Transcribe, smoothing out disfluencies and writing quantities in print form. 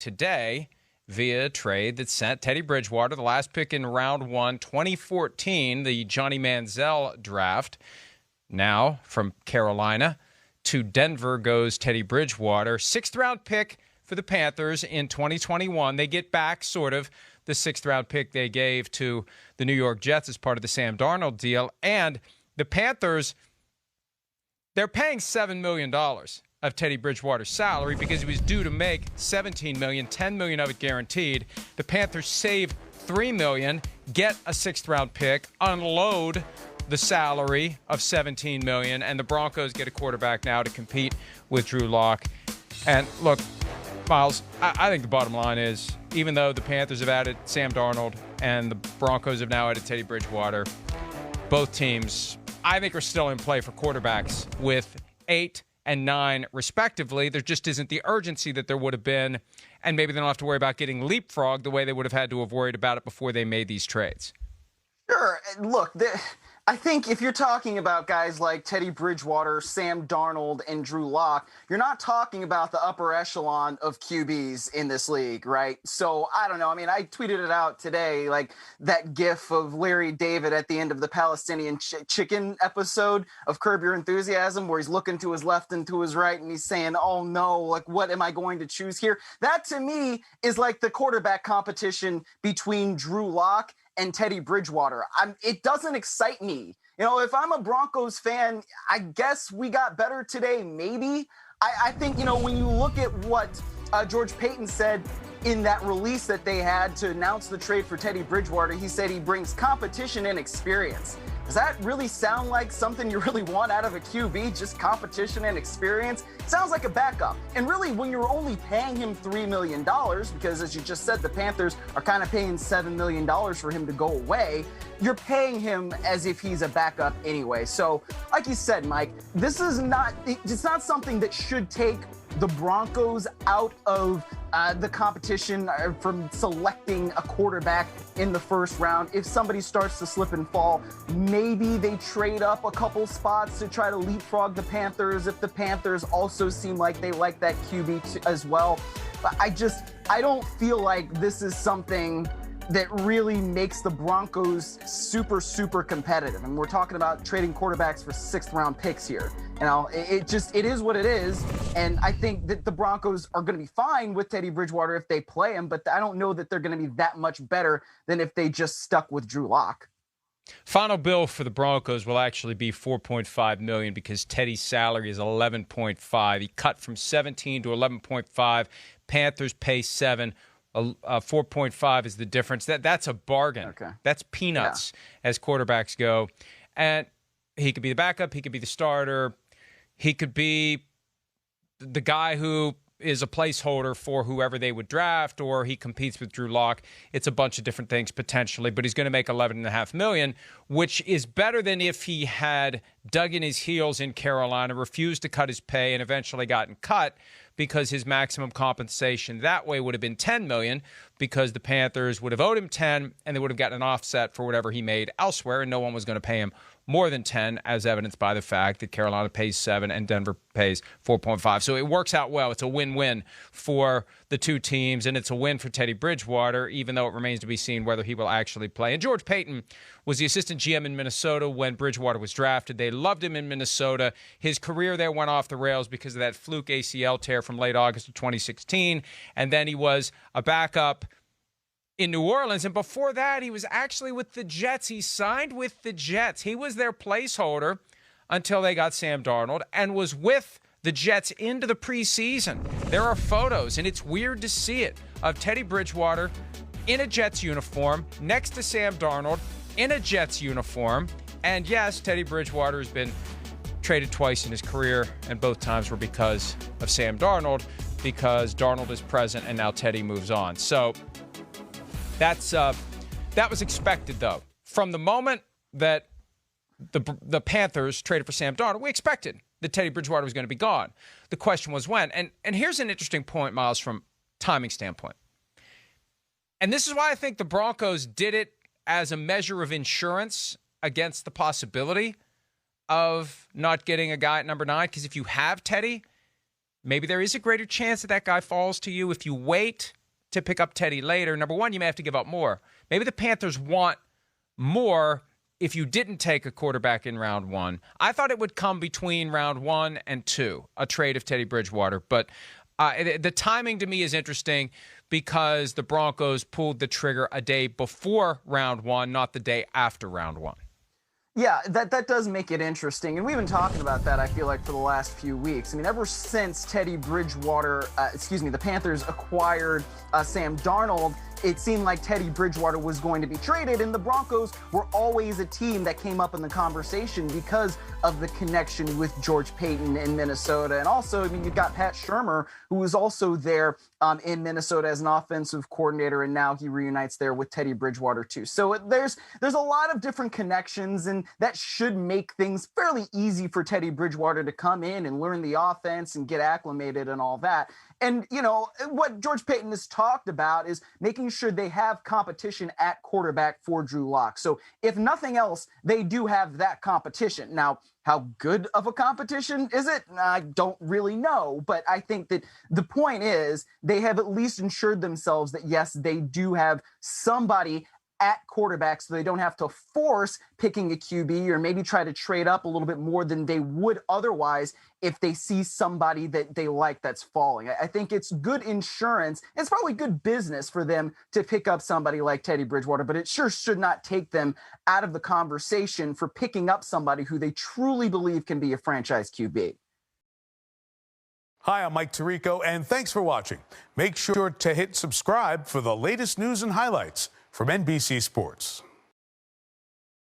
today via a trade that sent Teddy Bridgewater, the last pick in round 1, 2014, the Johnny Manziel draft. Now from Carolina to Denver goes Teddy Bridgewater. 6th-round pick for the Panthers in 2021. They get back sort of the 6th-round pick they gave to the New York Jets as part of the Sam Darnold deal. And the Panthers, they're paying $7 million of Teddy Bridgewater's salary because he was due to make $17 million, $10 million of it guaranteed. The Panthers save $3 million, get a 6th-round pick, unload the salary of $17 million, and the Broncos get a quarterback now to compete with Drew Lock. And look, Myles, I think the bottom line is, even though the Panthers have added Sam Darnold and the Broncos have now added Teddy Bridgewater, both teams, I think, are still in play for quarterbacks with 8 and 9, respectively. There just isn't the urgency that there would have been, and maybe they don't have to worry about getting leapfrogged the way they would have had to have worried about it before they made these trades. Sure. Look, I think if you're talking about guys like Teddy Bridgewater, Sam Darnold, and Drew Lock, you're not talking about the upper echelon of QBs in this league, right? So I don't know. I mean, I tweeted it out today, like that gif of Larry David at the end of the Palestinian chicken episode of Curb Your Enthusiasm, where he's looking to his left and to his right, and he's saying, oh no, like what am I going to choose here? That to me is like the quarterback competition between Drew Lock and Teddy Bridgewater. It doesn't excite me. You know, if I'm a Broncos fan, I guess we got better today, maybe. I think, you know, when you look at what George Paton said in that release that they had to announce the trade for Teddy Bridgewater, he said he brings competition and experience. Does that really sound like something you really want out of a QB, just competition and experience? Sounds like a backup. And really, when you're only paying him $3 million, because as you just said, the Panthers are kind of paying $7 million for him to go away, you're paying him as if he's a backup anyway. So, like you said, Mike, it's not something that should take the Broncos out of the competition from selecting a quarterback in the first round. If somebody starts to slip and fall, maybe they trade up a couple spots to try to leapfrog the Panthers if the Panthers also seem like they like that QB as well. But I don't feel like this is something that really makes the Broncos super, super competitive. And we're talking about trading quarterbacks for 6th-round picks here. You know, it is what it is. And I think that the Broncos are going to be fine with Teddy Bridgewater if they play him, but I don't know that they're going to be that much better than if they just stuck with Drew Lock. Final bill for the Broncos will actually be $4.5 million because Teddy's salary is $11.5. He cut from $17 to $11.5. Panthers pay $7. 4.5 is the difference. That's a bargain. Okay. That's peanuts as quarterbacks go. And he could be the backup. He could be the starter. He could be the guy who is a placeholder for whoever they would draft, or he competes with Drew Lock. It's a bunch of different things potentially, but he's going to make $11.5 million, which is better than if he had dug in his heels in Carolina, refused to cut his pay, and eventually gotten cut, because his maximum compensation that way would have been $10 million, because the Panthers would have owed him $10 and they would have gotten an offset for whatever he made elsewhere, and no one was going to pay him more than $10, as evidenced by the fact that Carolina pays $7 and Denver pays $4.5. So it works out well. It's a win-win for the two teams, and it's a win for Teddy Bridgewater, even though it remains to be seen whether he will actually play. And George Paton was the assistant GM in Minnesota when Bridgewater was drafted. They loved him in Minnesota. His career there went off the rails because of that fluke ACL tear from late August of 2016, and then he was a backup in New Orleans, and before that, he was actually with the Jets. He signed with the Jets. He was their placeholder until they got Sam Darnold, and was with the Jets into the preseason. There are photos, and it's weird to see it, of Teddy Bridgewater in a Jets uniform next to Sam Darnold in a Jets uniform. And yes, Teddy Bridgewater has been traded twice in his career, and both times were because of Sam Darnold, because Darnold is present and now Teddy moves on. So that was expected, though. From the moment that the Panthers traded for Sam Darnold, we expected that Teddy Bridgewater was going to be gone. The question was when. And here's an interesting point, Myles, from timing standpoint. And this is why I think the Broncos did it as a measure of insurance against the possibility of not getting a guy at number 9. Because if you have Teddy, maybe there is a greater chance that that guy falls to you if you wait to pick up Teddy later. Number one, you may have to give up more. Maybe the Panthers want more if you didn't take a quarterback in round one. I thought it would come between round 1 and 2, a trade of Teddy Bridgewater. But the timing to me is interesting because the Broncos pulled the trigger a day before round 1, not the day after round 1. Yeah, that does make it interesting. And we've been talking about that, I feel like, for the last few weeks. I mean, ever since Teddy Bridgewater, the Panthers acquired Sam Darnold, it seemed like Teddy Bridgewater was going to be traded, and the Broncos were always a team that came up in the conversation because of the connection with George Paton in Minnesota. And also, I mean, you've got Pat Shurmur, who was also there in Minnesota as an offensive coordinator, and now he reunites there with Teddy Bridgewater too. So there's a lot of different connections, and that should make things fairly easy for Teddy Bridgewater to come in and learn the offense and get acclimated and all that. And, you know, what George Paton has talked about is making sure they have competition at quarterback for Drew Lock. So if nothing else, they do have that competition. Now, how good of a competition is it? I don't really know, but I think that the point is they have at least ensured themselves that, yes, they do have somebody at quarterback, so they don't have to force picking a QB or maybe try to trade up a little bit more than they would otherwise if they see somebody that they like that's falling. I think it's good insurance. It's probably good business for them to pick up somebody like Teddy Bridgewater, but it sure should not take them out of the conversation for picking up somebody who they truly believe can be a franchise QB. Hi, I'm Mike Tirico, and thanks for watching. Make sure to hit subscribe for the latest news and highlights from NBC Sports.